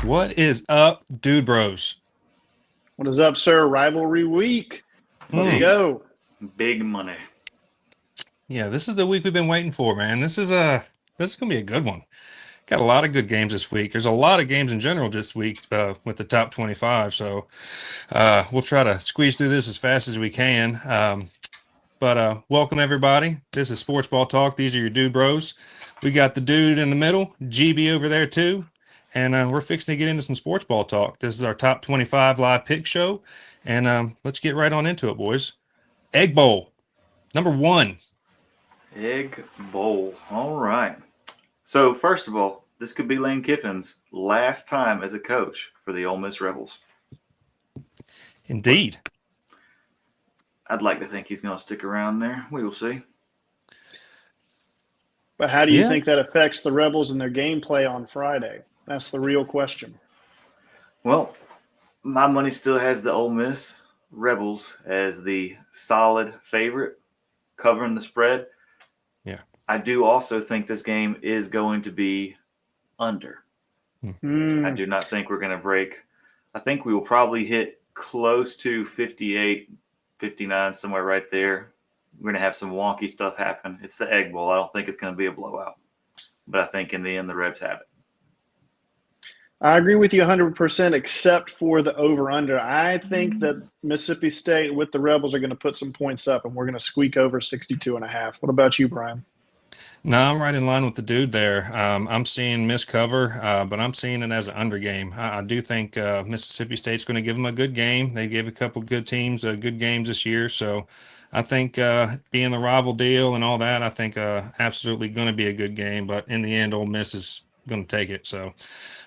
What is up, dude bros? What is up, sir? Rivalry week. Let's go. Big money. Yeah, this is the week we've been waiting for, man. This is gonna be a good one. Got a lot of good games this week. There's a lot of games in general this week with the top 25. So we'll try to squeeze through this as fast as we can. But welcome everybody. This is Sports Ball Talk. These are your dude bros. We got the dude in the middle, GB over there too. And we're fixing to get into some sports ball talk. This is our top 25 live pick show. And let's get right on into it, boys. Egg Bowl, number 1. Egg Bowl. All right. So, first of all, this could be Lane Kiffin's last time as a coach for the Ole Miss Rebels. Indeed. I'd like to think he's going to stick around there. We will see. But how do you think that affects the Rebels and their gameplay on Friday? That's the real question. Well, my money still has the Ole Miss Rebels as the solid favorite covering the spread. Yeah. I do also think this game is going to be under. I do not think we're going to break. I think we will probably hit close to 58, 59, somewhere right there. We're going to have some wonky stuff happen. It's the Egg Bowl. I don't think it's going to be a blowout. But I think in the end, the Rebs have it. I agree with you 100% except for the over-under. I think that Mississippi State with the Rebels are going to put some points up, and we're going to squeak over 62.5. What about you, Brian? No, I'm right in line with the dude there. I'm seeing Miss cover, but I'm seeing it as an under game. I do think Mississippi State's going to give them a good game. They gave a couple good teams good games this year. So I think being the rival deal and all that, I think absolutely going to be a good game. But in the end, Ole Miss is going to take it. So,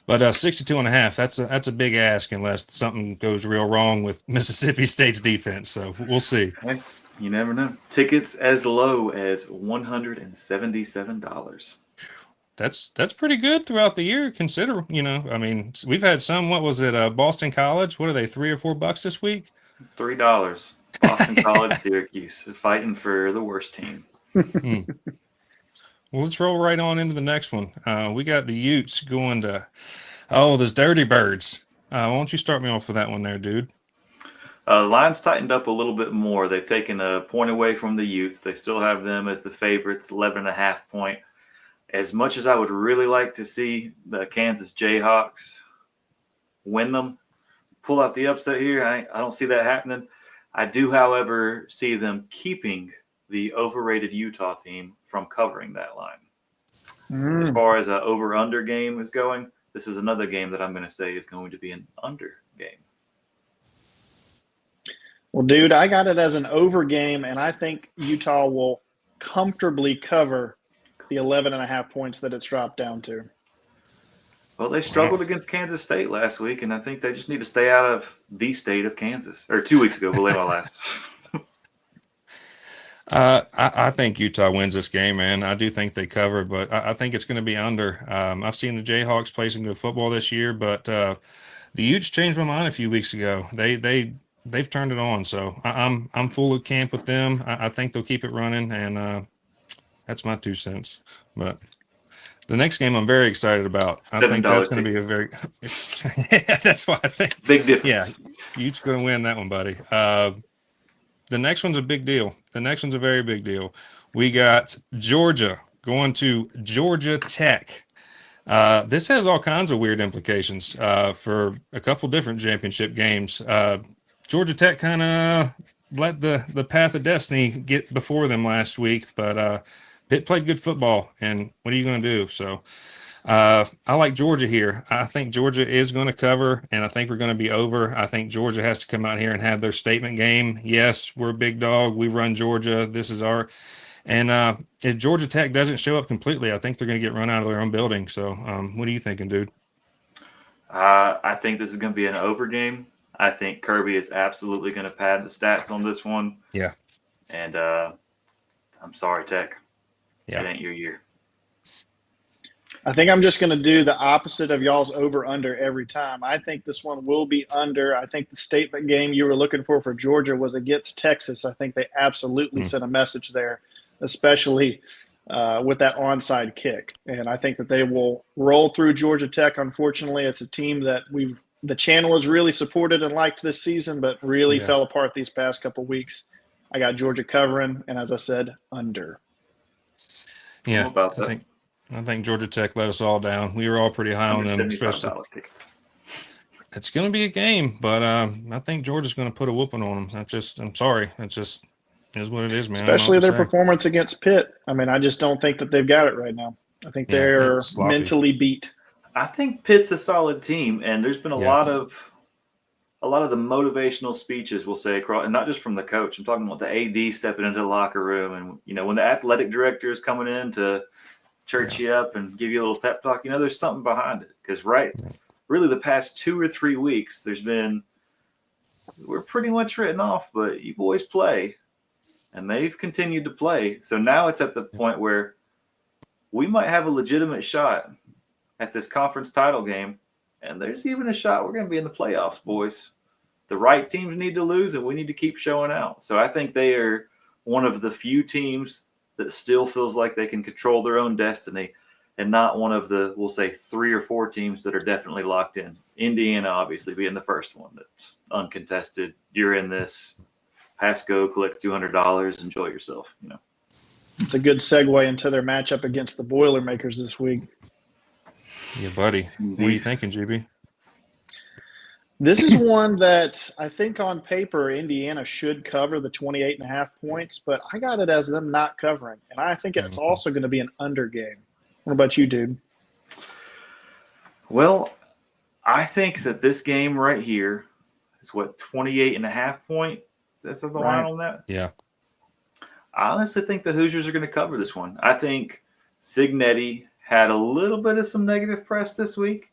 but 62.5, that's a big ask unless something goes real wrong with Mississippi State's defense. So we'll see. Hey, you never know. Tickets as low as $177. That's pretty good throughout the year. Consider, I mean, we've had some. What was it? Boston College. What are they? $3 or $4 this week? $3. Boston College, Syracuse, fighting for the worst team. Well, let's roll right on into the next one. We got the Utes going to, those Dirty Birds. Why don't you start me off with that one there, dude? The line's tightened up a little bit more. They've taken a point away from the Utes. They still have them as the favorites, 11.5 point. As much as I would really like to see the Kansas Jayhawks win them, pull out the upset here, I don't see that happening. I do, however, see them keeping the overrated Utah team from covering that line. As far as an over-under game is going, this is another game that I'm going to say is going to be an under game. Well, dude, I got it as an over game, and I think Utah will comfortably cover the 11.5 points that it's dropped down to. Well, they struggled against Kansas State last week, and I think they just need to stay out of the state of Kansas. Or 2 weeks ago, believe my last. I think Utah wins this game, man. I do think they cover, but I think it's going to be under. I've seen the Jayhawks play some good football this year, but the Utes changed my mind a few weeks ago. They've turned it on, so I'm full of camp with them. I think they'll keep it running, and that's my 2 cents. But the next game I'm very excited about. I think that's going to be a very that's why I think big difference. Yeah, Utes going to win that one, buddy. The next one's a big deal. The next one's a very big deal. We got Georgia going to Georgia Tech. This has all kinds of weird implications for a couple different championship games. Georgia Tech kind of let the path of destiny get before them last week, but Pitt played good football, and what are you going to do? So I like Georgia here. I think Georgia is going to cover, and I think we're going to be over. I think Georgia has to come out here and have their statement game. Yes, we're a big dog. We run Georgia. This is our – and if Georgia Tech doesn't show up completely, I think they're going to get run out of their own building. So what are you thinking, dude? I think this is going to be an over game. I think Kirby is absolutely going to pad the stats on this one. Yeah. And I'm sorry, Tech. Yeah. It ain't your year. I think I'm just going to do the opposite of y'all's over-under every time. I think this one will be under. I think the statement game you were looking for Georgia was against Texas. I think they absolutely sent a message there, especially with that onside kick. And I think that they will roll through Georgia Tech. Unfortunately, it's a team that the channel has really supported and liked this season, but really fell apart these past couple weeks. I got Georgia covering, and as I said, under. Yeah, about that? I think Georgia Tech let us all down. We were all pretty high on them, especially. Tickets. It's going to be a game, but I think Georgia's going to put a whooping on them. I'm sorry. It just is what it is, man. Especially their performance against Pitt. I mean, I just don't think that they've got it right now. I think they're mentally beat. I think Pitt's a solid team, and there's been a lot of the motivational speeches, we'll say, across, and not just from the coach. I'm talking about the AD stepping into the locker room, and when the athletic director is coming in to church you up and give you a little pep talk. There's something behind it because really the past 2 or 3 weeks, we're pretty much written off, but you boys play, and they've continued to play. So now it's at the point where we might have a legitimate shot at this conference title game, and there's even a shot we're going to be in the playoffs, boys. The right teams need to lose, and we need to keep showing out. So I think they are one of the few teams that still feels like they can control their own destiny, and not one of the, we'll say, 3 or 4 teams that are definitely locked in. Indiana, obviously, being the first one that's uncontested. You're in this. Pass go, collect $200, enjoy yourself. It's a good segue into their matchup against the Boilermakers this week. Yeah, buddy. What are you thinking, GB? This is one that I think on paper Indiana should cover the 28.5 points, but I got it as them not covering. And I think it's also going to be an under game. What about you, dude? Well, I think that this game right here is 28.5 points. That's the line on that? Yeah. I honestly think the Hoosiers are going to cover this one. I think Signetti had a little bit of some negative press this week,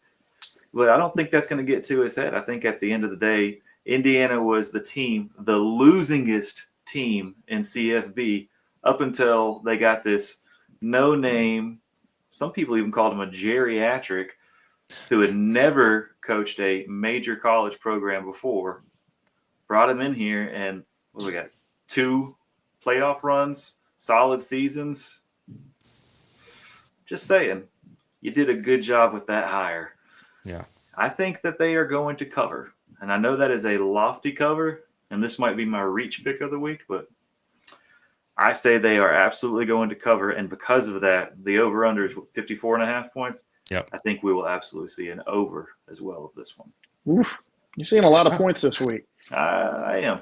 but I don't think that's going to get to his head. I think at the end of the day, Indiana was the losingest team in CFB up until they got this no-name, some people even called him a geriatric, who had never coached a major college program before, brought him in here, and what do we got? 2 playoff runs, solid seasons. Just saying, you did a good job with that hire. Yeah. I think that they are going to cover. And I know that is a lofty cover, and this might be my reach pick of the week, but I say they are absolutely going to cover. And because of that, the over-under is 54.5 points. Yep. I think we will absolutely see an over as well of this one. Oof. You're seeing a lot of points this week. I am.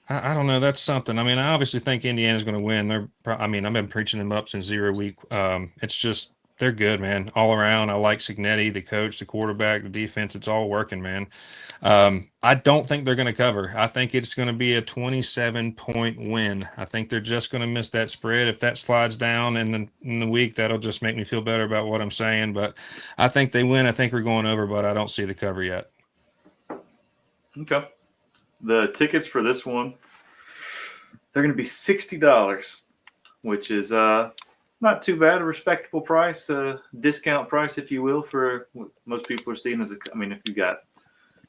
I don't know. That's something. I mean, I obviously think Indiana's going to win. I've been preaching them up since 0 week. It's just they're good, man, all around. I like Signetti, the coach, the quarterback, the defense. It's all working, man. I don't think they're going to cover. I think it's going to be a 27-point win. I think they're just going to miss that spread. If that slides down in the week, that'll just make me feel better about what I'm saying. But I think they win. I think we're going over, but I don't see the cover yet. Okay. The tickets for this one, they're going to be $60, which is not too bad, a respectable price, discount price, if you will, for what most people are seeing as if you got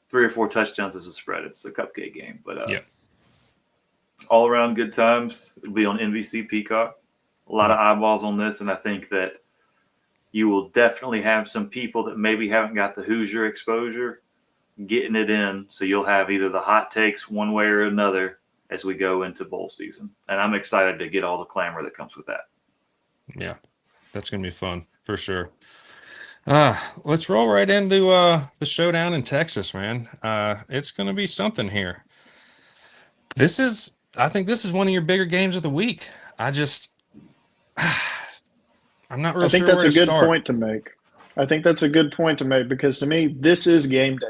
3 or 4 touchdowns as a spread, it's a cupcake game. But all around good times. It'll be on NBC Peacock. A lot of eyeballs on this, and I think that you will definitely have some people that maybe haven't got the Hoosier exposure getting it in, so you'll have either the hot takes one way or another as we go into bowl season. And I'm excited to get all the clamor that comes with that. Yeah, that's going to be fun for sure. Let's roll right into the showdown in Texas, man. It's going to be something here. I think this is one of your bigger games of the week. I'm not real sure. I think that's a good point to make. I think that's a good point to make because to me, this is game day.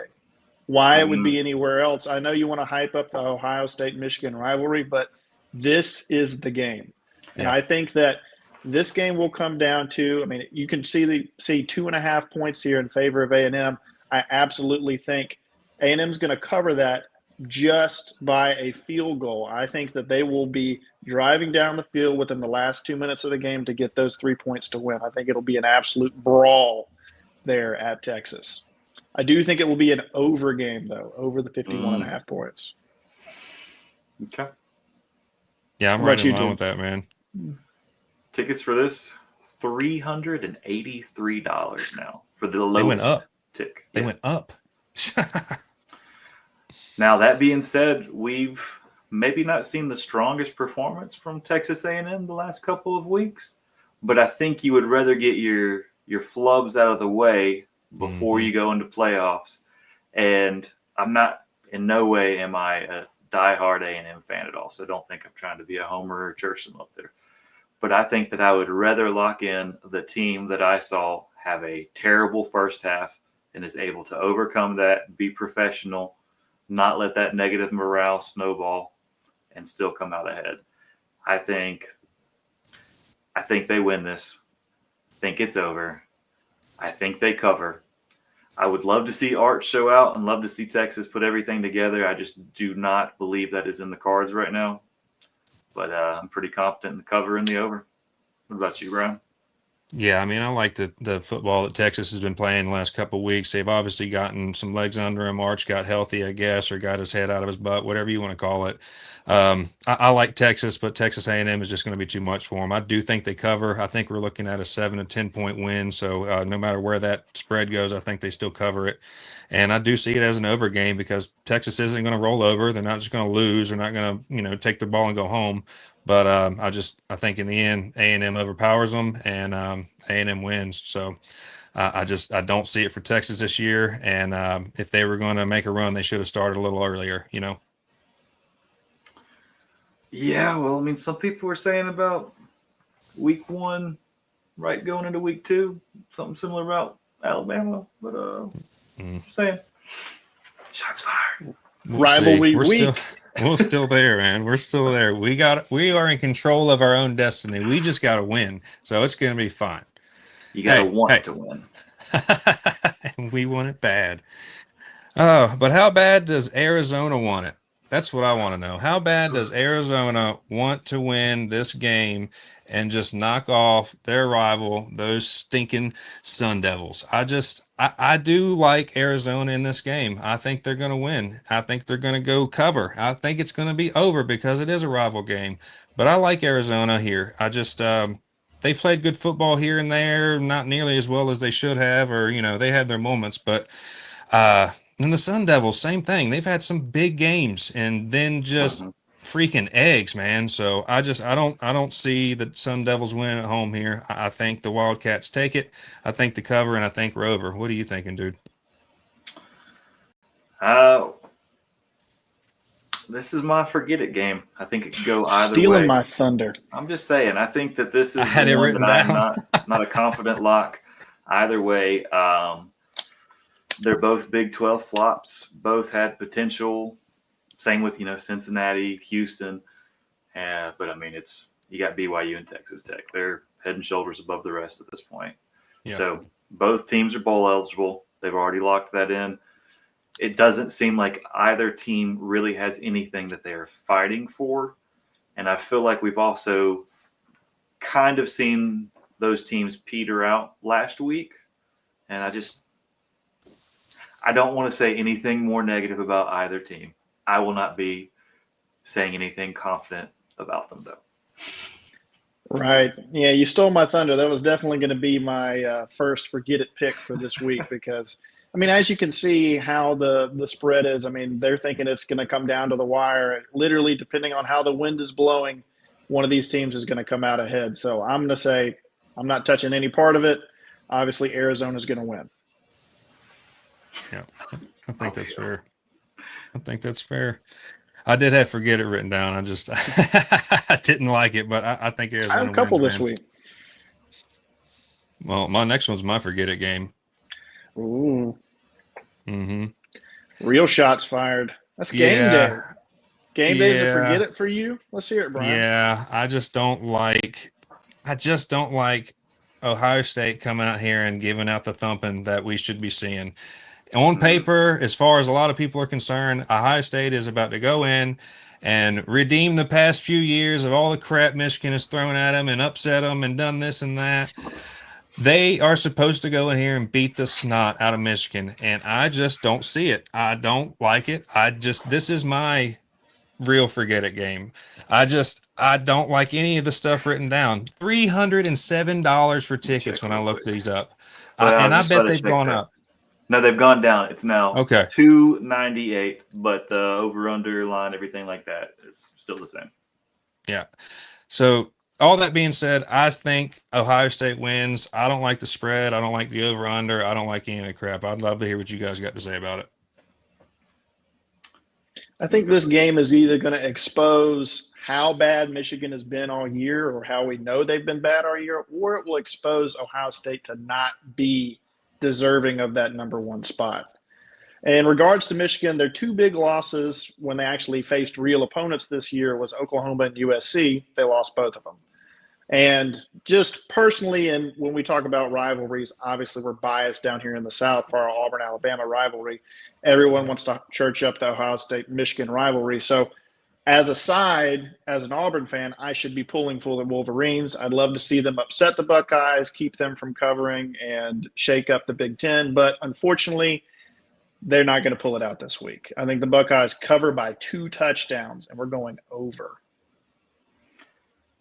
Why it would be anywhere else. I know you want to hype up the Ohio State-Michigan rivalry, but this is the game. And I think that this game will come down to, you can see 2.5 points here in favor of A&M. I absolutely think A&M's going to cover that just by a field goal. I think that they will be driving down the field within the last 2 minutes of the game to get those 3 points to win. I think it'll be an absolute brawl there at Texas. I do think it will be an over game, though, over the 51.5 points. Okay. Yeah, I'm right in line with that, man. Tickets for this $383 now for the lowest They went up. tick. They went up. Now, that being said, we've maybe not seen the strongest performance from Texas A&M the last couple of weeks, but I think you would rather get your flubs out of the way before you go into playoffs. And I'm not, in no way am I a diehard A&M fan at all, so don't think I'm trying to be a homer or church them up there. But I think that I would rather lock in the team that I saw have a terrible first half and is able to overcome that, be professional, not let that negative morale snowball, and still come out ahead. I think they win this. I think it's over. I think they cover. I would love to see Art show out and love to see Texas put everything together. I just do not believe that is in the cards right now. But I'm pretty confident in the cover and the over. What about you, Brian? Yeah, I mean, I like the football that Texas has been playing the last couple of weeks. They've obviously gotten some legs under him. Arch got healthy, I guess, or got his head out of his butt, whatever you want to call it. I like Texas, but Texas A&M is just going to be too much for them. I do think they cover. I think we're looking at a 7 to 10 point win. So no matter where that spread goes, I think they still cover it. And I do see it as an over game because Texas isn't going to roll over. They're not just going to lose. They're not going to, take the ball and go home. But I think in the end, A&M overpowers them and A&M wins. So I don't see it for Texas this year. And if they were going to make a run, they should have started a little earlier, Yeah, well, I mean, some people were saying about week 1, right, going into week 2, something similar about Alabama. But just saying, shots fired. Rivalry week. We're still there, man. We're still there. We are in control of our own destiny. We just got to win. So it's going to be fine. You got to want to win. And we want it bad. Oh, but how bad does Arizona want it? That's what I want to know. How bad does Arizona want to win this game and just knock off their rival, those stinking Sun Devils? I do like Arizona in this game. I think they're going to win. I think they're going to go cover. I think it's going to be over because it is a rival game. But I like Arizona here. They played good football here and there, not nearly as well as they should have, or, they had their moments. But and the Sun Devils, same thing. They've had some big games and then just freaking eggs, man. So I don't see the Sun Devils winning at home here. I think the Wildcats take it. I think the cover, and I think Rover. What are you thinking, dude? This is my forget it game. I think it could go either Stealing way. my thunder. I'm just saying. I think that this is I had it written that down. I'm not a confident lock either way. They're both Big 12 flops. Both had potential. Same with Cincinnati, Houston, but I mean you got BYU and Texas Tech. They're head and shoulders above the rest at this point. Yeah. So both teams are bowl eligible. They've already locked that in. It doesn't seem like either team really has anything that they are fighting for, and I feel like we've also kind of seen those teams peter out last week, and I don't want to say anything more negative about either team. I will not be saying anything confident about them, though. Right. Yeah, you stole my thunder. That was definitely going to be my first forget it pick for this week because, I mean, as you can see how the spread is, I mean, they're thinking it's going to come down to the wire. Literally, depending on how the wind is blowing, one of these teams is going to come out ahead. So I'm going to say I'm not touching any part of it. Obviously, Arizona's going to win. Yeah, I think that's fair. I did have forget it written down. I didn't like it, but I think Arizona I have a couple wins, this man. week. Well, my next one's my forget it game. Ooh. Mm-hmm. Real shots fired. That's game day. Game day's a forget it for you? Let's hear it, Brian. Yeah, I just don't like Ohio State coming out here and giving out the thumping that we should be seeing. On paper, as far as a lot of people are concerned, Ohio State is about to go in and redeem the past few years of all the crap Michigan has thrown at them and upset them and done this and that. They are supposed to go in here and beat the snot out of Michigan, and I just don't see it. I don't like it. This is my real forget it game. I don't like any of the stuff written down. $307 for tickets when I look these up. Well, And I just let bet it they've check gone that. up. No, they've gone down. It's now Okay. $298, but the over-under line, everything like that is still the same. Yeah. So all that being said, I think Ohio State wins. I don't like the spread. I don't like the over-under. I don't like any of the crap. I'd love to hear what you guys got to say about it. I think this game is either going to expose how bad Michigan has been all year or how we know they've been bad all year, or it will expose Ohio State to not be deserving of that number one spot. In regards to Michigan, their two big losses when they actually faced real opponents this year was Oklahoma and USC. They lost both of them. And just personally, and when we talk about rivalries, obviously we're biased down here in the South for our Auburn-Alabama rivalry. Everyone wants to church up the Ohio State-Michigan rivalry. So as a side, as an Auburn fan, I should be pulling for the Wolverines. I'd love to see them upset the Buckeyes, keep them from covering, and shake up the Big Ten. But unfortunately, they're not going to pull it out this week. I think the Buckeyes cover by 2 touchdowns, and we're going over.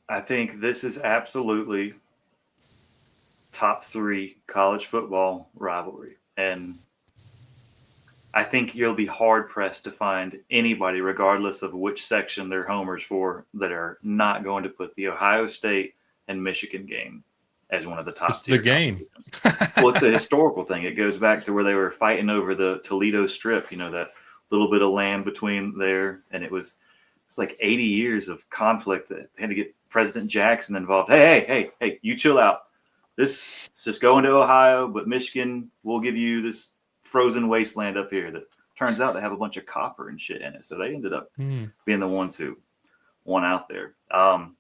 I think this is absolutely top 3 college football rivalry. And I think you'll be hard-pressed to find anybody, regardless of which section they're homers for, that are not going to put the Ohio State and Michigan game as one of the top It's the game. Well, it's a historical thing. It goes back to where they were fighting over the Toledo Strip, that little bit of land between there. And it's like 80 years of conflict that had to get President Jackson involved. Hey, you chill out. This is just going to Ohio, but Michigan will give you this frozen wasteland up here that turns out to have a bunch of copper and shit in it. So they ended up being the ones who won out there. I'm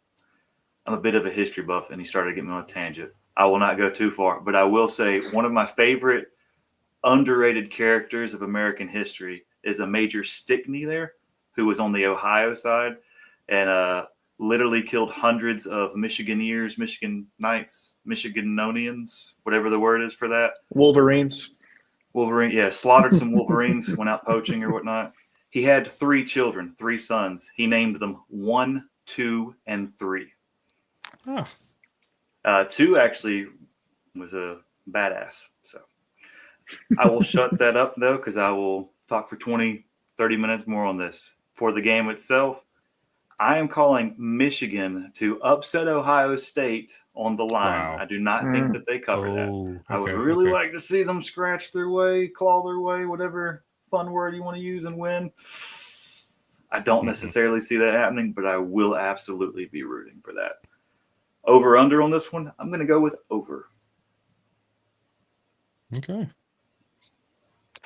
a bit of a history buff, and he started getting me on a tangent. I will not go too far, but I will say one of my favorite underrated characters of American history is a Major Stickney there, who was on the Ohio side and literally killed hundreds of Michiganeers, Michigan Knights, Michiganonians, whatever the word is for that. Wolverines. Wolverine, yeah, slaughtered some Wolverines, went out poaching or whatnot. He had 3 children, 3 sons. He named them 1, 2, and 3. Oh. 2 actually was a badass. So I will shut that up, though, because I will talk for 20, 30 minutes more on this. For the game itself, I am calling Michigan to upset Ohio State on the line. Wow. I do not think that they cover that. Okay, I would really like to see them scratch their way, claw their way, whatever fun word you want to use, and win. I don't necessarily see that happening, but I will absolutely be rooting for that. Over under on this one, I'm going to go with over. Okay.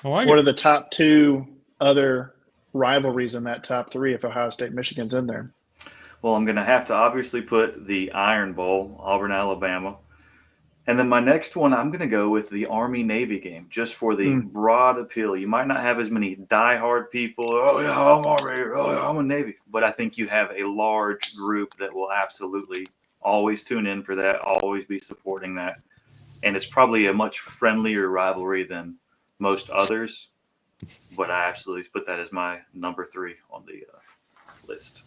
I like What it. are the top 2 other rivalries in that top 3 if Ohio State Michigan's in there? Well, I'm going to have to obviously put the Iron Bowl, Auburn, Alabama. And then my next one, I'm going to go with the Army-Navy game, just for the broad appeal. You might not have as many diehard people. Oh, yeah, I'm Army. Oh, yeah, I'm a Navy. But I think you have a large group that will absolutely always tune in for that, always be supporting that. And it's probably a much friendlier rivalry than most others. But I absolutely put that as my number 3 on the list.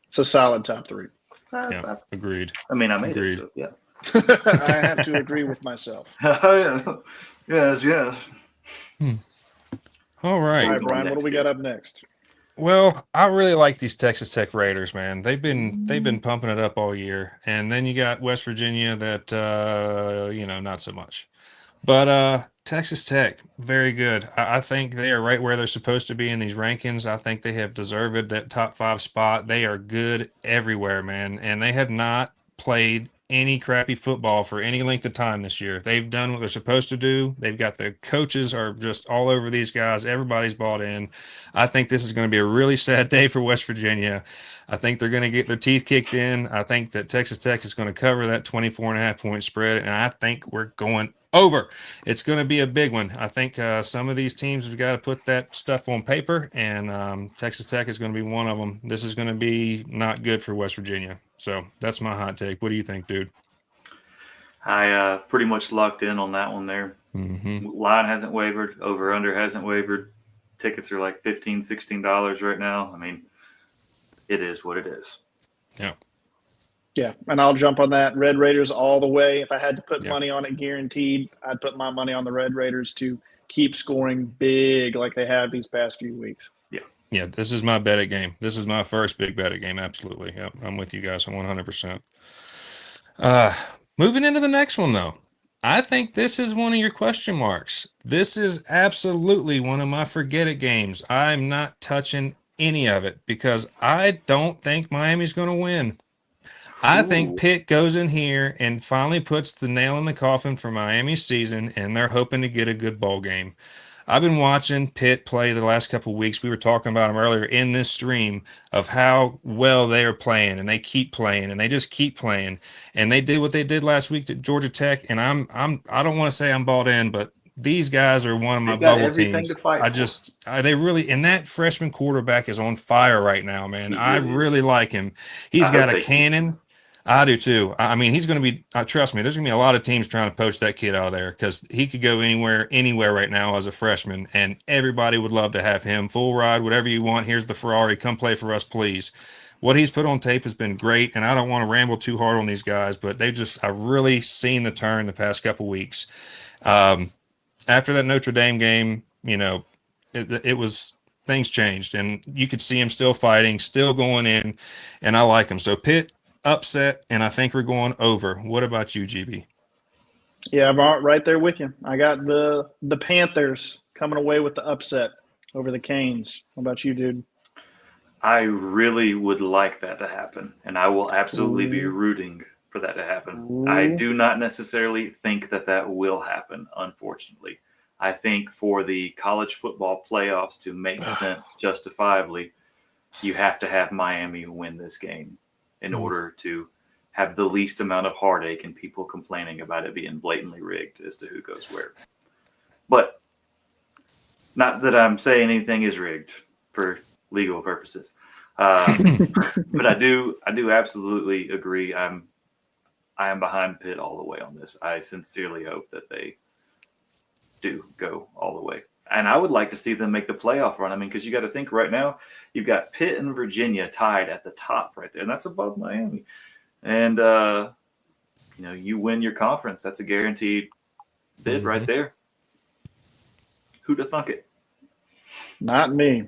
It's a solid top 3. Yeah, agreed. I mean, I made Agreed. it, so yeah. I have to agree with myself. Oh, yeah. Yes. All right. All right, Brian, what do we got up next? Well, I really like these Texas Tech Raiders, man. They've been pumping it up all year, and then you got West Virginia that not so much. But Texas Tech, very good. I think they are right where they're supposed to be in these rankings. I think they have deserved that top 5 spot. They are good everywhere, man, and they have not played any crappy football for any length of time this year. They've done what they're supposed to do. They've got the coaches are just all over these guys. Everybody's bought in. I think this is going to be a really sad day for West Virginia. I think they're going to get their teeth kicked in. I think that Texas Tech is going to cover that 24.5 point spread, and I think we're going over. It's going to be a big one. I think some of these teams have got to put that stuff on paper, and Texas Tech is going to be one of them. This is going to be not good for West Virginia. So that's my hot take. What do you think, dude? I pretty much locked in on that one there. Mm-hmm. Line hasn't wavered. Over under hasn't wavered. Tickets are like $15, $16 right now. I mean, it is what it is. Yeah. Yeah, and I'll jump on that. Red Raiders all the way. If I had to put Yeah. money on it guaranteed, I'd put my money on the Red Raiders to keep scoring big like they have these past few weeks. Yeah, this is my bet it game. This is my first big bet it game. Absolutely. Yep, I'm with you guys 100%. Moving into the next one, though. I think this is one of your question marks. This is absolutely one of my forget it games. I'm not touching any of it because I don't think Miami's going to win. I think Pitt goes in here and finally puts the nail in the coffin for Miami's season, and they're hoping to get a good bowl game. I've been watching Pitt play the last couple of weeks. We were talking about them earlier in this stream of how well they are playing, and they keep playing, and they just keep playing. And they did what they did last week at Georgia Tech, and I don't want to say I'm bought in, but these guys are one of my bubble teams. They really, and that freshman quarterback is on fire right now, man. I really like him. He's got a cannon. I do too. I mean, he's going to be, trust me, there's going to be a lot of teams trying to poach that kid out of there because he could go anywhere right now as a freshman, and everybody would love to have him. Full ride, whatever you want. Here's the Ferrari. Come play for us, please. What he's put on tape has been great, and I don't want to ramble too hard on these guys, but I've really seen the turn the past couple weeks. After that Notre Dame game, it was things changed, and you could see him still fighting, still going in, and I like him. So Pitt upset, and I think we're going over. What about you, GB? Yeah, I'm right there with you. I got the Panthers coming away with the upset over the Canes. What about you, dude? I really would like that to happen, and I will absolutely be rooting for that to happen. I do not necessarily think that will happen, unfortunately. I think for the college football playoffs to make sense justifiably, you have to have Miami win this game in order to have the least amount of heartache and people complaining about it being blatantly rigged as to who goes where. But not that I'm saying anything is rigged for legal purposes. But I do absolutely agree. I am behind Pitt all the way on this. I sincerely hope that they do go all the way. And I would like to see them make the playoff run. I mean, because you got to think right now, you've got Pitt and Virginia tied at the top right there, and that's above Miami. And, you win your conference. That's a guaranteed bid right there. Who'd have thunk it? Not me.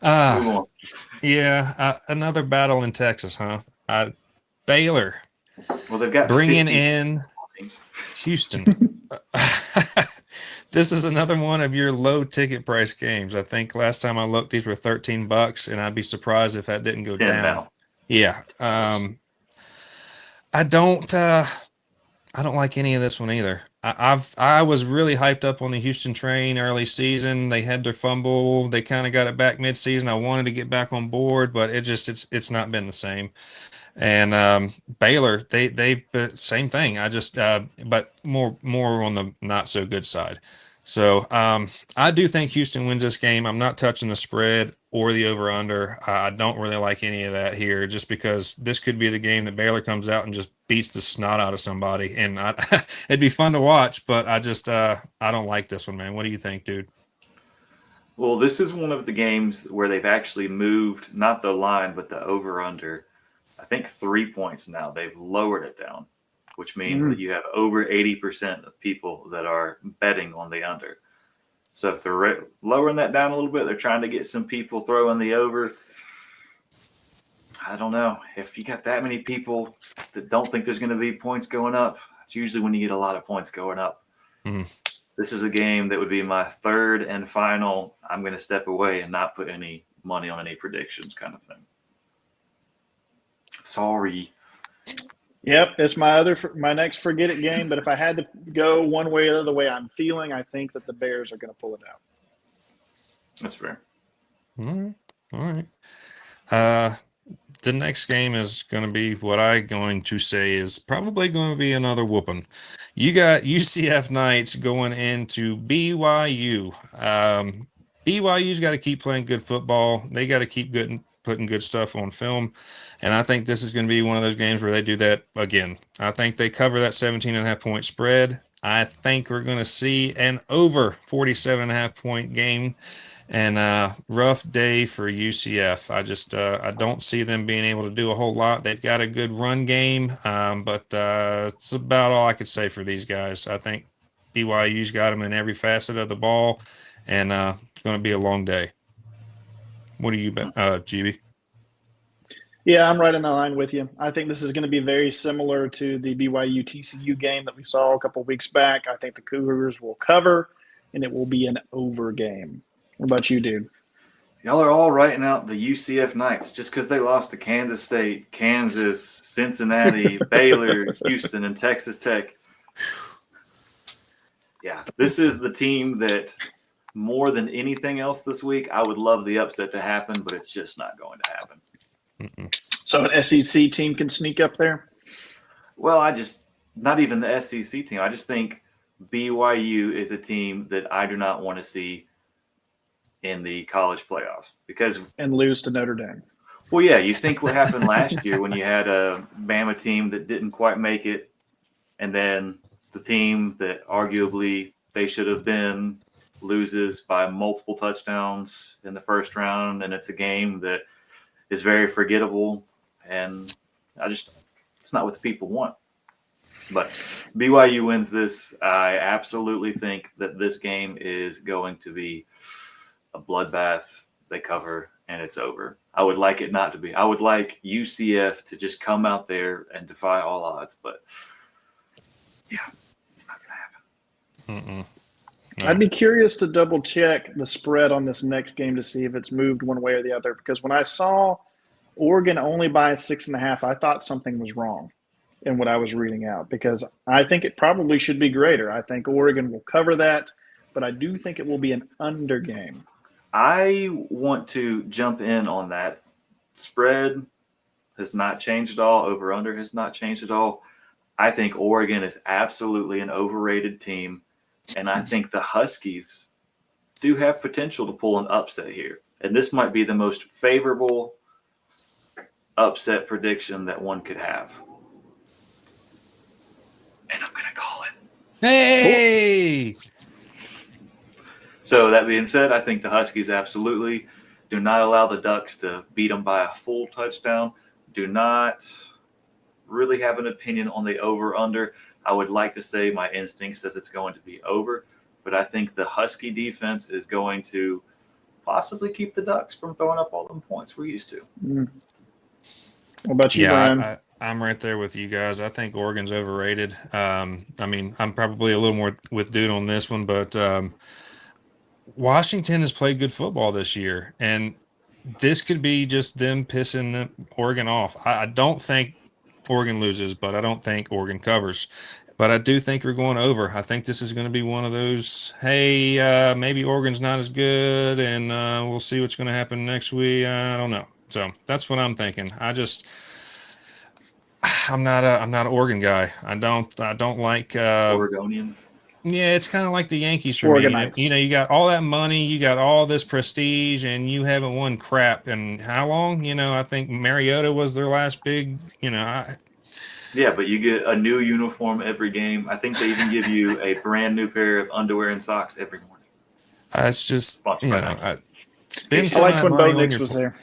Another battle in Texas, huh? Baylor. Well, they've got bringing in Houston. This is another one of your low ticket price games. I think last time I looked, these were $13, and I'd be surprised if that didn't go down. Now. Yeah. I don't like any of this one either. I was really hyped up on the Houston train early season. They had their fumble. They kind of got it back mid-season. I wanted to get back on board, but it's not been the same. And Baylor, they've same thing. But more on the not so good side. So I do think Houston wins this game. I'm not touching the spread or the over/under. I don't really like any of that here, just because this could be the game that Baylor comes out and just beats the snot out of somebody. And it'd be fun to watch, but I don't like this one, man. What do you think, dude? Well, this is one of the games where they've actually moved not the line but the over/under. I think 3 points now. They've lowered it down, which means that you have over 80% of people that are betting on the under. So if they're lowering that down a little bit, they're trying to get some people throwing the over. I don't know. If you got that many people that don't think there's going to be points going up, it's usually when you get a lot of points going up. Mm-hmm. This is a game that would be my third and final. I'm going to step away and not put any money on any predictions kind of thing. Sorry. Yep, it's my next forget it game. But if I had to go one way or the way I'm feeling, I think that the Bears are going to pull it out. That's fair. All right. The next game is going to be what I'm going to say is probably going to be another whooping. You got UCF Knights going into BYU. BYU's got to keep playing good football. They got to keep putting good stuff on film. And I think this is going to be one of those games where they do that again. I think they cover that 17.5 point spread. I think we're going to see an over 47.5 point game and a rough day for UCF. I don't see them being able to do a whole lot. They've got a good run game, but it's about all I could say for these guys. I think BYU's got them in every facet of the ball, and it's going to be a long day. What do you bet, GB? Yeah, I'm right in the line with you. I think this is going to be very similar to the BYU TCU game that we saw a couple of weeks back. I think the Cougars will cover, and it will be an over game. What about you, dude? Y'all are all writing out the UCF Knights just because they lost to Kansas State, Kansas, Cincinnati, Baylor, Houston, and Texas Tech. Yeah, this is the team that more than anything else this week, I would love the upset to happen, but it's just not going to happen. So an SEC team can sneak up there? Well, not even the SEC team. I just think BYU is a team that I do not want to see in the college playoffs and lose to Notre Dame. Well, yeah, you think what happened last year when you had a Bama team that didn't quite make it, and then the team that arguably they should have been loses by multiple touchdowns in the first round, and it's a game that is very forgettable, and it's not what the people want. But BYU wins this. I absolutely think that this game is going to be a bloodbath. They cover, and it's over. I would like it not to be. I would like UCF to just come out there and defy all odds, but yeah, it's not going to happen. No. I'd be curious to double check the spread on this next game to see if it's moved one way or the other, because when I saw Oregon only by 6.5, I thought something was wrong in what I was reading out, because I think it probably should be greater. I think Oregon will cover that, but I do think it will be an under game. I want to jump in on that. Spread has not changed at all. Over-under has not changed at all. I think Oregon is absolutely an overrated team, and I think the Huskies do have potential to pull an upset here. And this might be the most favorable upset prediction that one could have. And I'm going to call it. Hey! So that being said, I think the Huskies absolutely do not allow the Ducks to beat them by a full touchdown. Do not really have an opinion on the over-under. I would like to say my instinct says it's going to be over, but I think the Husky defense is going to possibly keep the Ducks from throwing up all them points we're used to. What about you, Brian? I'm right there with you guys. I think Oregon's overrated. I mean, I'm probably a little more with dude on this one, but Washington has played good football this year, and this could be just them pissing Oregon off. I don't think Oregon loses, but I don't think Oregon covers. But I do think we're going over. I think this is going to be one of those, hey, maybe Oregon's not as good, and we'll see what's going to happen next week. I don't know. So that's what I'm thinking. I'm not an Oregon guy. I don't like Oregonian. Yeah, it's kind of like the Yankees for me. You got all that money, you got all this prestige, and you haven't won crap. And how long? I think Mariota was their last big. Yeah, but you get a new uniform every game. I think they even give you a brand new pair of underwear and socks every morning. It's just spend some. I liked when Bo Nix was there.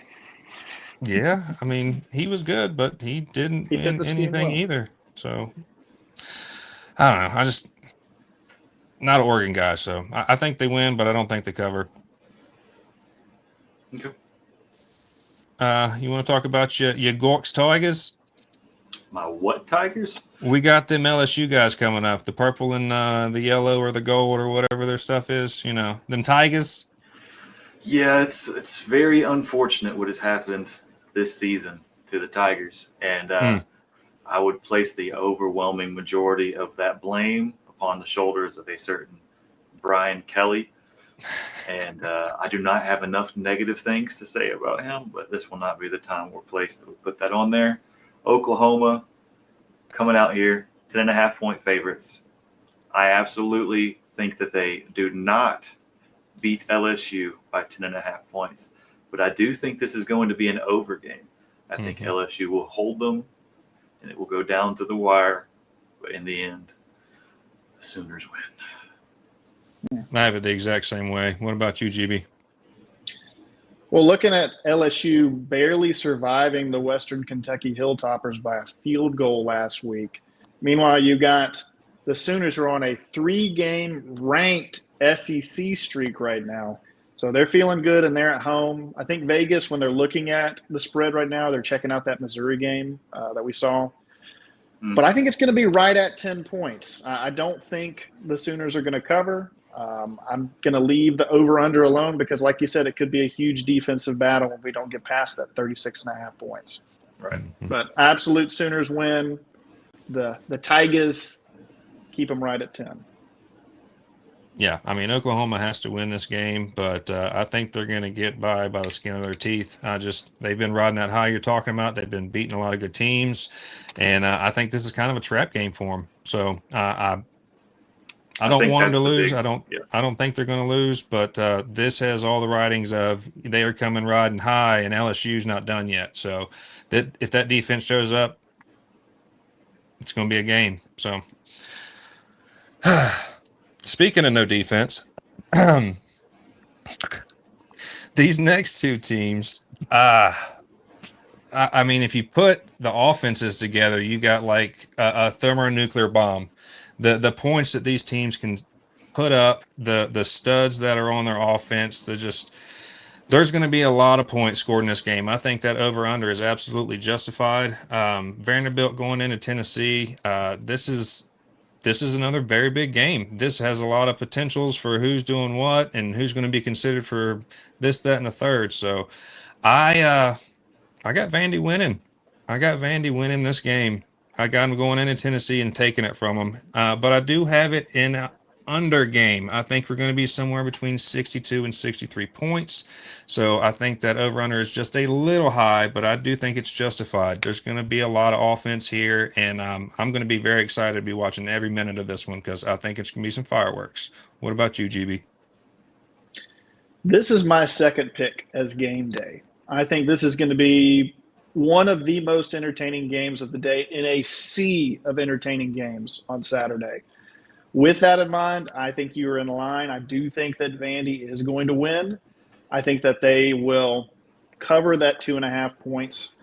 Yeah, I mean he was good, but he didn't win anything either. So I don't know. Not an Oregon guy, so I think they win, but I don't think they cover. Okay. You want to talk about your Gorks Tigers? My what Tigers? We got them LSU guys coming up. The purple and the yellow or the gold or whatever their stuff is. Them Tigers. Yeah, it's very unfortunate what has happened this season to the Tigers, and I would place the overwhelming majority of that blame on the shoulders of a certain Brian Kelly. And I do not have enough negative things to say about him, but this will not be the time or place that we put that on there. Oklahoma coming out here, 10.5 point favorites. I absolutely think that they do not beat LSU by 10.5 points, but I do think this is going to be an over game. I think LSU will hold them, and it will go down to the wire in the end. The Sooners win. I have it the exact same way. What about you, GB? Well, looking at LSU barely surviving the Western Kentucky Hilltoppers by a field goal last week. Meanwhile, you got the Sooners are on a 3-game ranked SEC streak right now. So they're feeling good and they're at home. I think Vegas, when they're looking at the spread right now, they're checking out that Missouri game that we saw. But I think it's going to be right at 10 points. I don't think the Sooners are going to cover. I'm going to leave the over-under alone because, like you said, it could be a huge defensive battle when we don't get past that 36.5 points. Right. But absolute Sooners win. The Tigers keep them right at 10. Yeah, I mean, Oklahoma has to win this game, but I think they're going to get by the skin of their teeth. They've been riding that high you're talking about. They've been beating a lot of good teams, and I think this is kind of a trap game for them. So I don't want them to lose. I don't think they're going to lose, but this has all the writings of they are coming riding high, and LSU's not done yet. So if that defense shows up, it's going to be a game. So. Speaking of no defense, these next two teams, I mean, if you put the offenses together, you got like a thermonuclear bomb. The points that these teams can put up, the studs that are on their offense, there's going to be a lot of points scored in this game. I think that over-under is absolutely justified. Vanderbilt going into Tennessee, this is another very big game. This has a lot of potentials for who's doing what and who's going to be considered for this, that, and the third. So I got Vandy winning. I got Vandy winning this game. I got him going into Tennessee and taking it from them. But I do have it in an under game. I think we're going to be somewhere between 62 and 63 points. So I think that over-under is just a little high, but I do think it's justified. There's going to be a lot of offense here, and I'm going to be very excited to be watching every minute of this one because I think it's going to be some fireworks. What about you, GB? This is my second pick as game day. I think this is going to be one of the most entertaining games of the day in a sea of entertaining games on Saturday. With that in mind, I think you are in line. I do think that Vandy is going to win. I think that they will cover that 2.5 points.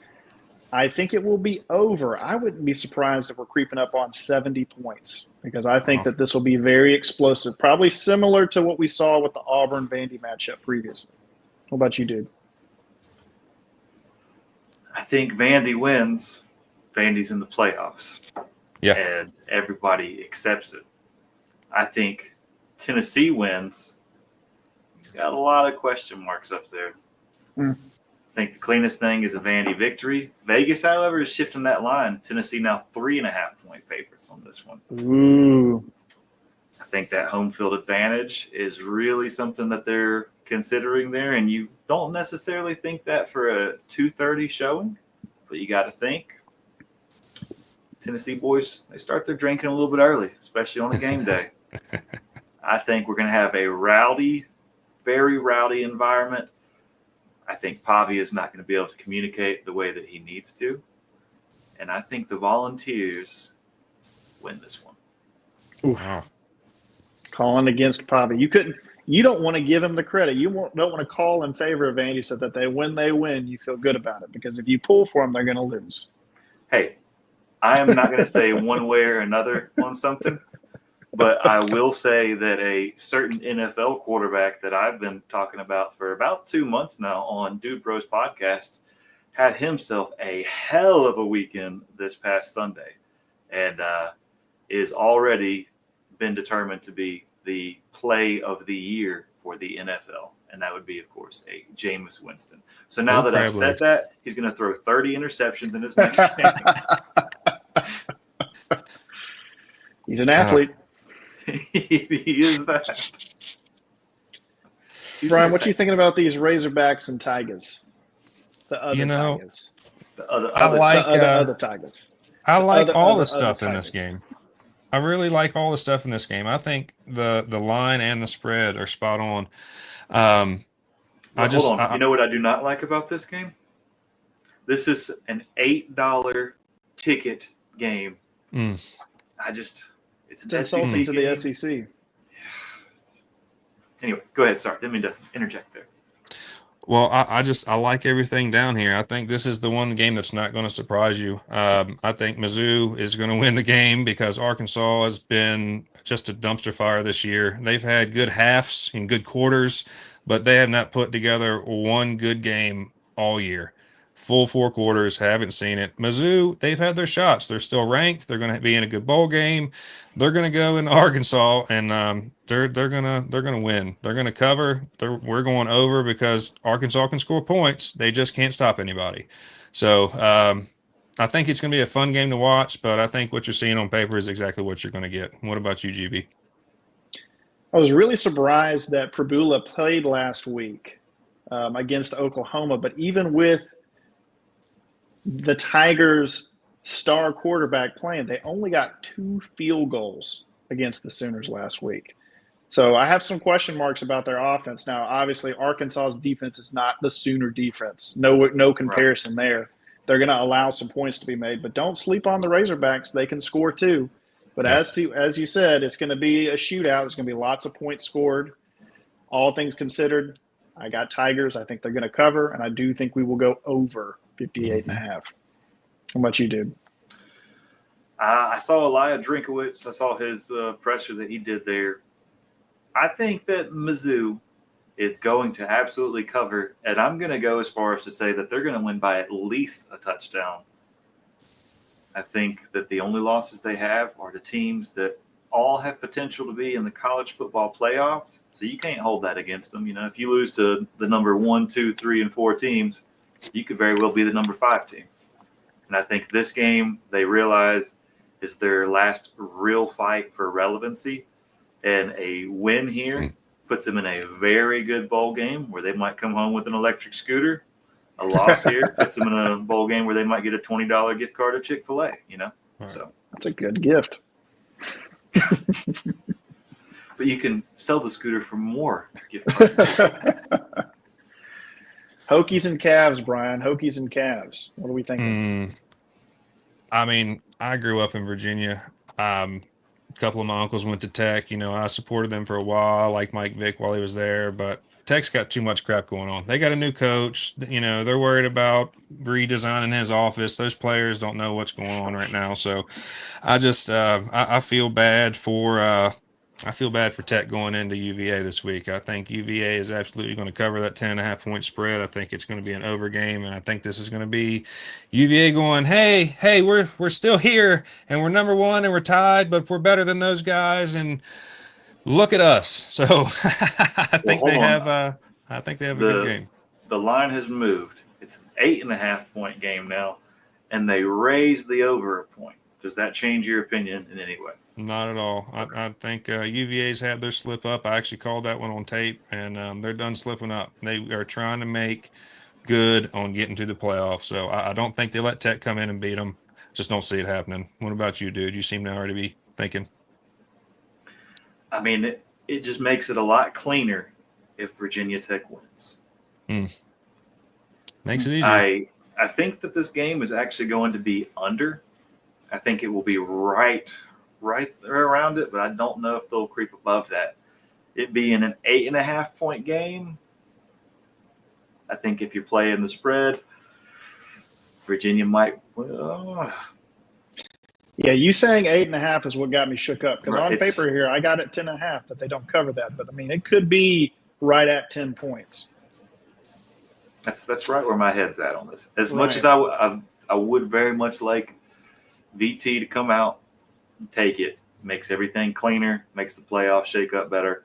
I think it will be over. I wouldn't be surprised if we're creeping up on 70 points because I think that this will be very explosive, probably similar to what we saw with the Auburn-Vandy matchup previously. What about you, dude? I think Vandy wins. Vandy's in the playoffs. Yeah. And everybody accepts it. I think Tennessee wins. Got a lot of question marks up there. I think the cleanest thing is a Vandy victory. Vegas, however, is shifting that line. Tennessee now 3.5 point favorites on this one. Ooh. I think that home field advantage is really something that they're considering there, and you don't necessarily think that for a 2:30 showing, but you got to think Tennessee boys, they start their drinking a little bit early, especially on a game day. I think we're going to have a rowdy, very rowdy environment. I think Pavia is not going to be able to communicate the way that he needs to. And I think the Volunteers win this one. Wow. Calling against Pavia. You don't want to give him the credit. You don't want to call in favor of Vandy so that when they win, you feel good about it. Because if you pull for them, they're going to lose. Hey, I am not going to say one way or another on something. But I will say that a certain NFL quarterback that I've been talking about for about 2 months now on Dude Bros podcast had himself a hell of a weekend this past Sunday and is already been determined to be the play of the year for the NFL. And that would be, of course, a Jameis Winston. So now that I've said that, he's going to throw 30 interceptions in his next game. He's an athlete. He is that. Brian, what you thinking about these Razorbacks and Tigers? The other Tigers. The other Tigers. I like all the stuff in this game. I really like all the stuff in this game. I think the line and the spread are spot on. Hold on. You know what I do not like about this game? This is an $8 ticket game. It's It's an insulting SEC to game. the SEC. Anyway, go ahead. Sorry, didn't mean to interject there. Well, I like everything down here. I think this is the one game that's not going to surprise you. I think Mizzou is going to win the game because Arkansas has been just a dumpster fire this year. They've had good halves and good quarters, but they have not put together one good game all year. Full 4 quarters, haven't seen it. Mizzou, they've had their shots. They're still ranked. They're going to be in a good bowl game. They're going to go into Arkansas and they're gonna win. They're gonna cover. We're going over because Arkansas can score points. They just can't stop anybody. So I think it's gonna be a fun game to watch. But I think what you're seeing on paper is exactly what you're gonna get. What about you, GB? I was really surprised that Purdue played last week against Oklahoma, but even with the Tigers' star quarterback playing, they only got 2 field goals against the Sooners last week. So I have some question marks about their offense. Now, obviously, Arkansas's defense is not the Sooner defense. No comparison there. They're going to allow some points to be made, but don't sleep on the Razorbacks. They can score too. But as you said, it's going to be a shootout. There's going to be lots of points scored. All things considered, I got Tigers. I think they're going to cover, and I do think we will go over 58.5. How about you, dude? I saw Elijah Drinkowitz. I saw his pressure that he did there. I think that Mizzou is going to absolutely cover, and I'm going to go as far as to say that they're going to win by at least a touchdown. I think that the only losses they have are the teams that all have potential to be in the college football playoffs, so you can't hold that against them. You know, if you lose to the number 1, 2, 3, and 4 teams, you could very well be the number 5 team. And I think this game, they realize, is their last real fight for relevancy. And a win here puts them in a very good bowl game where they might come home with an electric scooter. A loss here puts them in a bowl game where they might get a $20 gift card at Chick-fil-A, you know? Right. So That's a good gift. But you can sell the scooter for more gift cards. Hokies and Cavs, Brian. Hokies and Cavs. What are we thinking? I mean, I grew up in Virginia. A couple of my uncles went to Tech. You know, I supported them for a while. I liked Mike Vick while he was there, but Tech's got too much crap going on. They got a new coach. You know, they're worried about redesigning his office. Those players don't know what's going on right now. So I just I feel bad for Tech going into UVA this week. I think UVA is absolutely going to cover that 10.5-point spread. I think it's going to be an over game, and I think this is going to be UVA going, hey, we're still here, and we're number 1, and we're tied, but we're better than those guys, and look at us. So I think they have a good game. The line has moved. It's an 8.5-point game now, and they raised the over a point. Does that change your opinion in any way? Not at all. I think UVA's had their slip up. I actually called that one on tape, and they're done slipping up. They are trying to make good on getting to the playoffs. So I don't think they let Tech come in and beat them. Just don't see it happening. What about you, dude? You seem to already be thinking. I mean, it just makes it a lot cleaner if Virginia Tech wins. Makes it easier. I think that this game is actually going to be under. I think it will be right there around it, but I don't know if they'll creep above that. It being an 8.5-point game, I think if you're playing the spread, Virginia might. Yeah, you saying 8.5 is what got me shook up because Right, on paper here I got it 10.5, but they don't cover that. But I mean, it could be right at 10 points. That's right where my head's at on this. As much as I would very much like VT to come out and take it, makes everything cleaner, makes the playoff shake up better.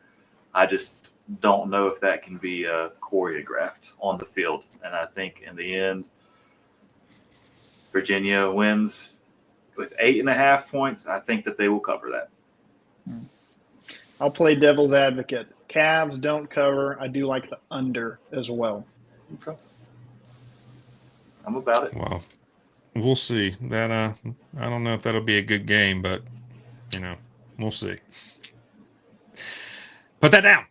I just don't know if that can be choreographed on the field. And I think in the end, Virginia wins with 8.5 points. I think that they will cover that. I'll play devil's advocate. Cavs don't cover. I do like the under as well. Okay. I'm about it. Well, we'll see. That I don't know if that'll be a good game, but we'll see. Put that down.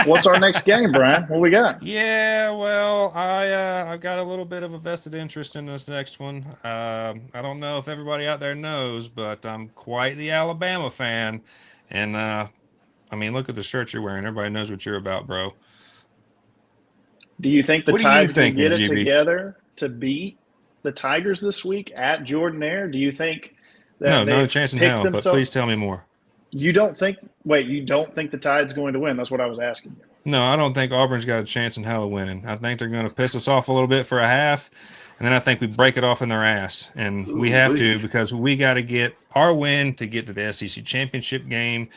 What's our next game, Brian? What we got? Yeah, well, I've got a little bit of a vested interest in this next one. I don't know if everybody out there knows, but I'm quite the Alabama fan, and I mean, look at the shirt you're wearing. Everybody knows what you're about, bro. Do you think the What are you Tides can thinking, get it GB? together to beat the Tigers this week at Jordan-Hare? Do you think No, that not a they've chance in picked hell. But please themselves? tell me more. You don't think? Wait, you don't think the Tide's going to win? That's what I was asking you. No, I don't think Auburn's got a chance in hell of winning. I think they're going to piss us off a little bit for a half, and then I think we break it off in their ass. And we have to, because we got to get our win to get to the SEC Championship game.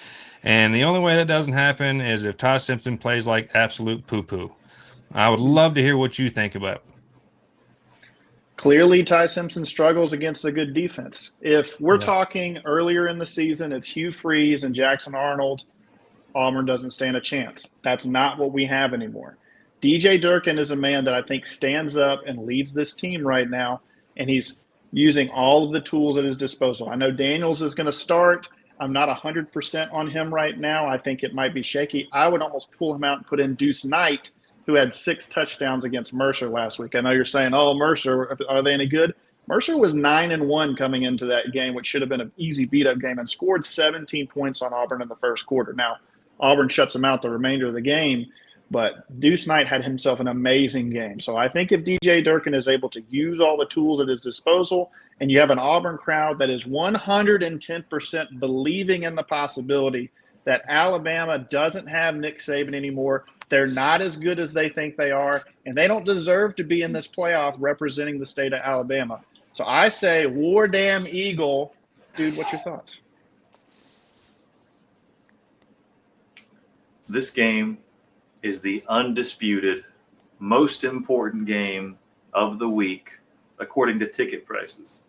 And the only way that doesn't happen is if Ty Simpson plays like absolute poo-poo. I would love to hear what you think about it. Clearly, Ty Simpson struggles against a good defense. If we're talking earlier in the season, it's Hugh Freeze and Jackson Arnold. Auburn doesn't stand a chance. That's not what we have anymore. DJ Durkin is a man that I think stands up and leads this team right now, and he's using all of the tools at his disposal. I know Daniels is going to start. I'm not 100% on him right now. I think it might be shaky. I would almost pull him out and put in Deuce Knight, who had 6 touchdowns against Mercer last week. I know you're saying, oh, Mercer, are they any good? Mercer was 9-1 coming into that game, which should have been an easy beat-up game, and scored 17 points on Auburn in the first quarter. Now, Auburn shuts them out the remainder of the game, but Deuce Knight had himself an amazing game. So I think if DJ Durkin is able to use all the tools at his disposal, and you have an Auburn crowd that is 110% believing in the possibility that Alabama doesn't have Nick Saban anymore, they're not as good as they think they are, and they don't deserve to be in this playoff representing the state of Alabama. So I say, war damn Eagle. Dude, what's your thoughts? This game is the undisputed most important game of the week, according to ticket prices.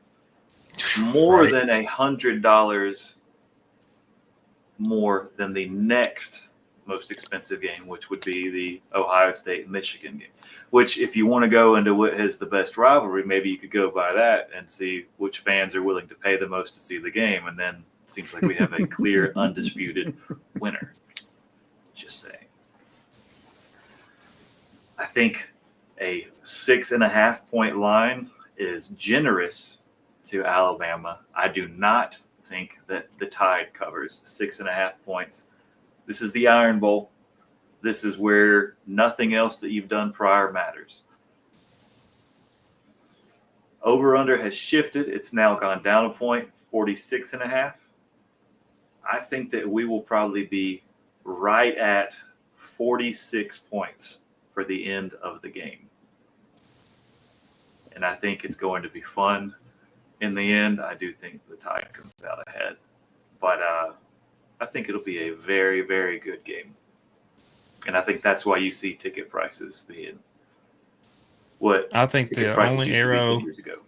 More than $100 more than the next most expensive game, which would be the Ohio State-Michigan game, which if you want to go into what is the best rivalry, maybe you could go by that and see which fans are willing to pay the most to see the game. And then it seems like we have a clear, undisputed winner. Just saying. I think a 6.5-point line is generous to Alabama. I do not think that the Tide covers 6.5 points. This is the Iron Bowl. This is where nothing else that you've done prior matters. Over-under has shifted. It's now gone down a point, 46.5. I think that we will probably be right at 46 points for the end of the game. And I think it's going to be fun. In the end, I do think the Tide comes out ahead. But I think it'll be a very, very good game. And I think that's why you see ticket prices being what I think the only arrow, 10 years ago.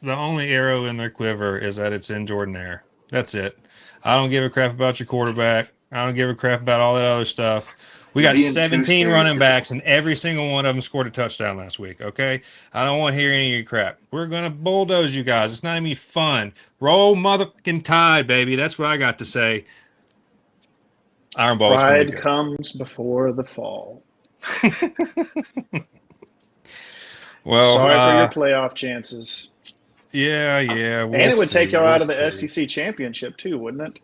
the only arrow in their quiver is that it's in Jordan-Hare. That's it. I don't give a crap about your quarterback. I don't give a crap about all that other stuff. We got 17 running backs, and every single one of them scored a touchdown last week, okay? I don't want to hear any of your crap. We're going to bulldoze you guys. It's not going to be fun. Roll motherfucking Tide, baby. That's what I got to say. Iron Ball's Pride comes before the fall. Well, sorry for your playoff chances. Yeah. And it would take y'all out of the SEC championship too, wouldn't it?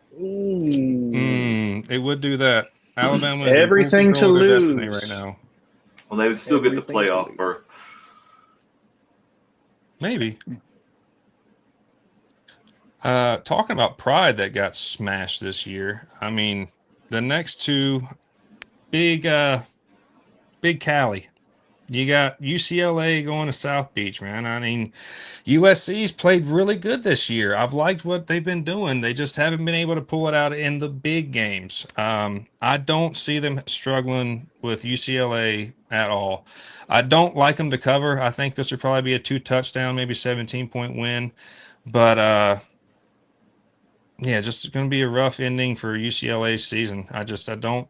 It would do that. Alabama is everything in full to control of their lose destiny right now. Well, they would still get the playoff berth. Maybe. Talking about Pride that got smashed this year. I mean, the next two, big Cali. You got UCLA going to South Beach, man. I mean, USC's played really good this year. I've liked what they've been doing. They just haven't been able to pull it out in the big games. I don't see them struggling with UCLA at all. I don't like them to cover. I think this would probably be a 2-touchdown, maybe 17-point win. But, yeah, just going to be a rough ending for UCLA's season. I don't.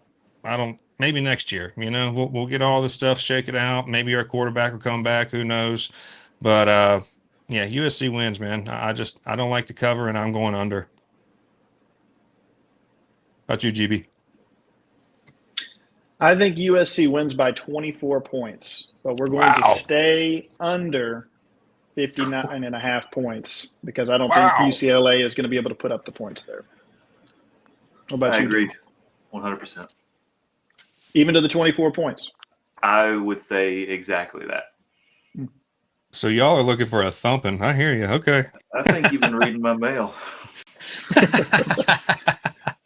Maybe next year, we'll get all this stuff, shake it out. Maybe our quarterback will come back. Who knows? But yeah, USC wins, man. I don't like the cover, and I'm going under. How about you, GB? I think USC wins by 24 points, but we're going to stay under 59.5 points because I don't think UCLA is going to be able to put up the points there. What about you? I agree 100%. Even to the 24 points? I would say exactly that. So y'all are looking for a thumping. I hear you. Okay. I think you've been reading my mail.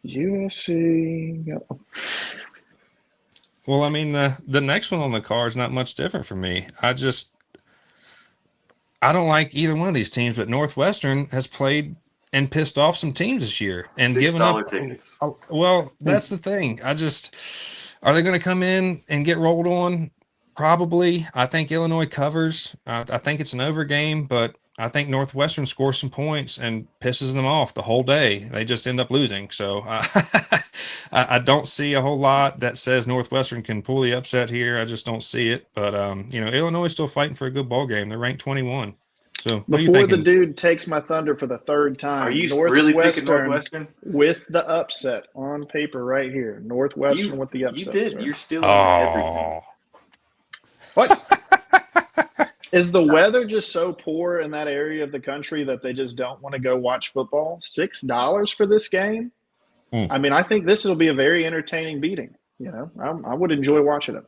USC. Yep. Well, I mean, the next one on the card is not much different for me. I don't like either one of these teams, but Northwestern has played and pissed off some teams this year and given up tickets. Well, that's the thing. Are they going to come in and get rolled on? Probably. I think Illinois covers. I think it's an over game, but I think Northwestern scores some points and pisses them off the whole day. They just end up losing. So I don't see a whole lot that says Northwestern can pull the upset here. I just don't see it. But, Illinois is still fighting for a good ball game. They're ranked 21. So before the dude takes my thunder for the third time, are you really picking Northwestern? With the upset on paper right here. Northwestern with the upset. You did. Sir. You're still everything. What? Is the weather just so poor in that area of the country that they just don't want to go watch football? $6 for this game? I mean, I think this will be a very entertaining beating. I would enjoy watching it.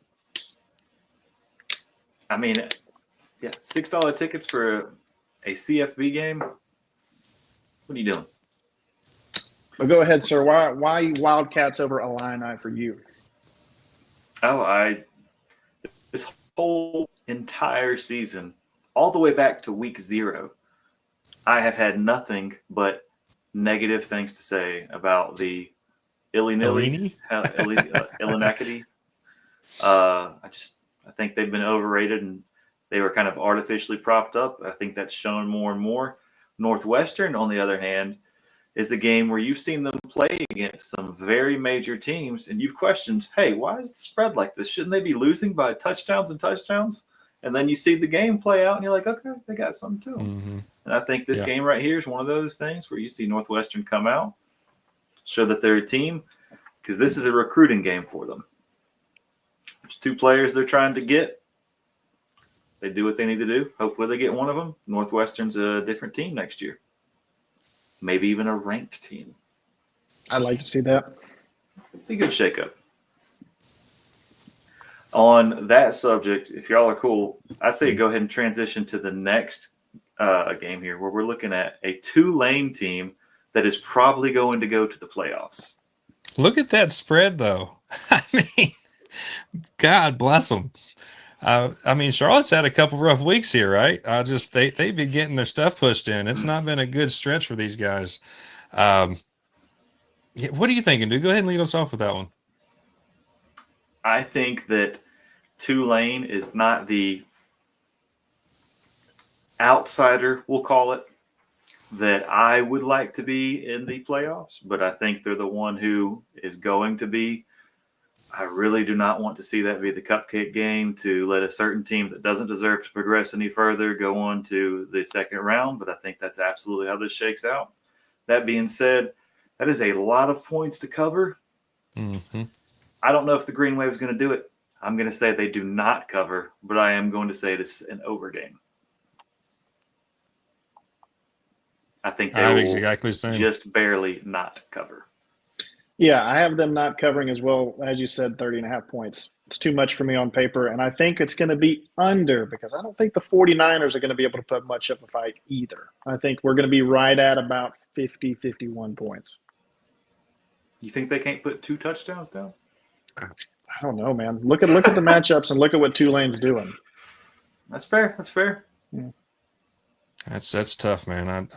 I mean, yeah, $6 tickets for a CFB game. What are you doing? Well, go ahead, sir. Why Wildcats over Illini for you? This whole entire season, all the way back to week 0, I have had nothing but negative things to say about the Illy-Nilly. I think they've been overrated and they were kind of artificially propped up. I think that's shown more and more. Northwestern, on the other hand, is a game where you've seen them play against some very major teams, and you've questioned, hey, why is the spread like this? Shouldn't they be losing by touchdowns and touchdowns? And then you see the game play out, and you're like, okay, they got something to them. Mm-hmm. And I think this game right here is one of those things where you see Northwestern come out, show that they're a team, because this is a recruiting game for them. There's 2 players they're trying to get. They do what they need to do. Hopefully they get one of them. Northwestern's a different team next year. Maybe even a ranked team. I'd like to see that. Be a good shakeup. On that subject, if y'all are cool, I say go ahead and transition to the next game here where we're looking at a Tulane team that is probably going to go to the playoffs. Look at that spread, though. I mean, God bless them. Charlotte's had a couple rough weeks here, right? They've been getting their stuff pushed in. It's not been a good stretch for these guys. What are you thinking, dude? Go ahead and lead us off with that one. I think that Tulane is not the outsider, we'll call it, that I would like to be in the playoffs, but I think they're the one who is going to be. I really do not want to see that be the cupcake game to let a certain team that doesn't deserve to progress any further go on to the second round, but I think that's absolutely how this shakes out. That being said, that is a lot of points to cover. Mm-hmm. I don't know if the Green Wave is going to do it. I'm going to say they do not cover, but I am going to say it is an over game. I think they will exactly the same. Just barely not cover. Yeah, I have them not covering as well. As you said, 30.5 points. It's too much for me on paper, and I think it's going to be under because I don't think the 49ers are going to be able to put much up a fight either. I think we're going to be right at about 50, 51 points. You think they can't put 2 touchdowns down? I don't know, man. Look at the matchups and look at what Tulane's doing. That's fair. Yeah. That's tough, man.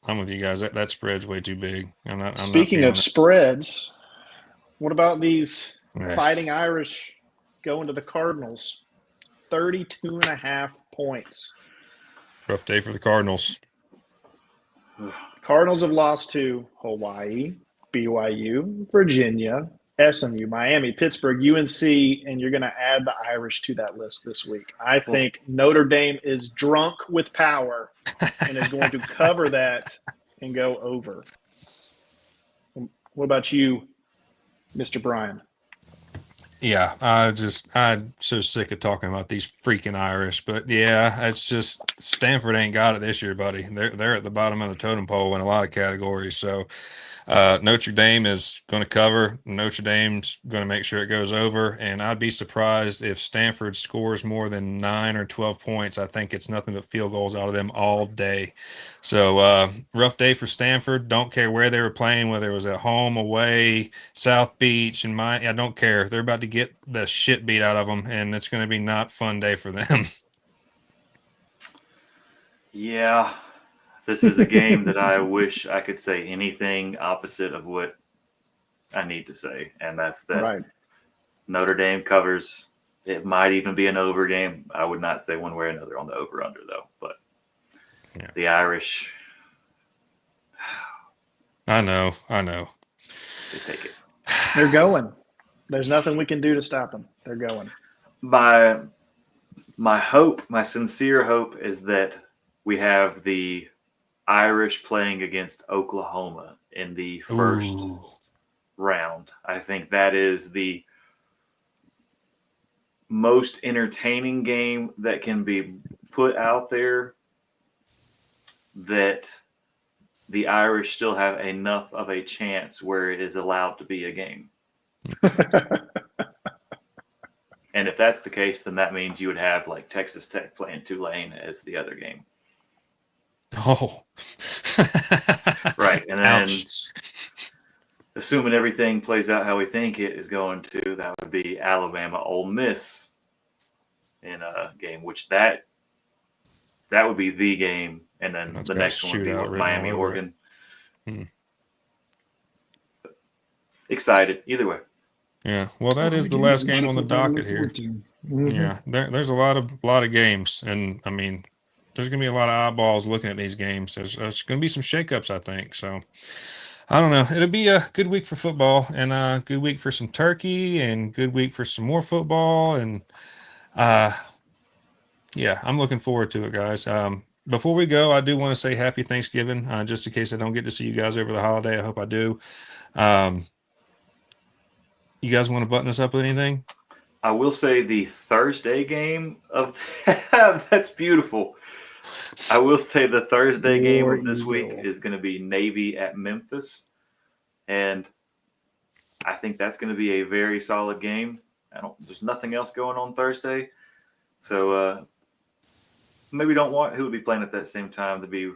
I'm with you guys. That spread's way too big. Speaking of spreads, what about these Fighting Irish going to the Cardinals? 32.5 points. Rough day for the Cardinals. Cardinals have lost to Hawaii, BYU, Virginia, SMU, Miami, Pittsburgh, UNC, and you're going to add the Irish to that list this week. I think Notre Dame is drunk with power and is going to cover that and go over. What about you, Mr. Brian? Yeah, I'm so sick of talking about these freaking Irish. But yeah, it's just Stanford ain't got it this year, buddy. They're at the bottom of the totem pole in a lot of categories. So Notre Dame is going to cover. Notre Dame's going to make sure it goes over. And I'd be surprised if Stanford scores more than 9 or 12 points. I think it's nothing but field goals out of them all day. So rough day for Stanford. Don't care where they were playing, whether it was at home, away, South Beach, and I don't care. They're about to get the shit beat out of them, and it's going to be not fun day for them. Yeah, this is a game that I wish I could say anything opposite of what I need to say, and that's that Right. Notre Dame covers. It might even be an over game. I would not say one way or another on the over-under, though. But Yeah. the Irish, I know. they take it. They're going. There's nothing we can do to stop them. They're going. My hope, my sincere hope, is that we have the Irish playing against Oklahoma in the first Ooh. round. I think that is the most entertaining game that can be put out there, that the Irish still have enough of a chance where it is allowed to be a game. And if that's the case, then that means you would have like Texas Tech playing Tulane as the other game. Oh. Right. And then Ouch. assuming everything plays out how we think it is going to, that would be Alabama Ole Miss in a game, which that would be the game. And then That's the got next one would be shootout what, written Miami, all over Oregon. Hmm. Excited either way. Yeah. Well, that is the last game on the docket here. Yeah, there's a lot of games, and I mean, there's gonna be a lot of eyeballs looking at these games. There's gonna be some shakeups, I think. So I don't know. It'll be a good week for football, and a good week for some turkey, and good week for some more football, and yeah, I'm looking forward to it, guys. Before we go, I do want to say Happy Thanksgiving, just in case I don't get to see you guys over the holiday. I hope I do. You guys want to button us up with anything? I will say the Thursday game of that's beautiful. I will say the Thursday game of this week is going to be Navy at Memphis, and I think that's going to be a very solid game. There's nothing else going on Thursday, so maybe don't want who would be playing at that same time. To be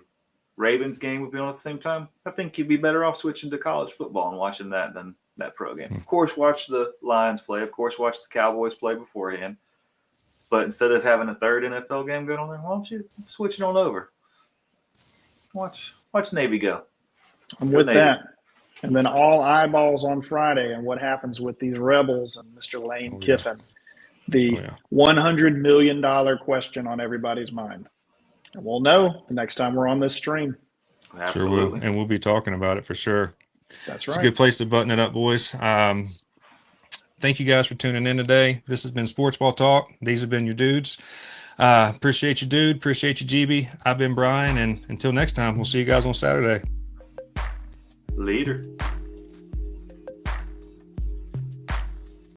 Ravens game would be on at the same time. I think you'd be better off switching to college football and watching that than that pro game. Of course, watch the Lions play. Of course, watch the Cowboys play beforehand. But instead of having a third NFL game going on there, why don't you switch it on over? Watch Navy go. I'm with that. And then all eyeballs on Friday and what happens with these Rebels and Mr. Lane Kiffin. The $100 million question on everybody's mind. And we'll know the next time we're on this stream. Absolutely. Sure will. And we'll be talking about it for sure. That's It's right. a good place to button it up, boys. Thank you guys for tuning in today. This has been Sports Ball Talk. These have been your dudes. Appreciate you, dude. Appreciate you, GB. I've been Brian. And until next time, we'll see you guys on Saturday. Later.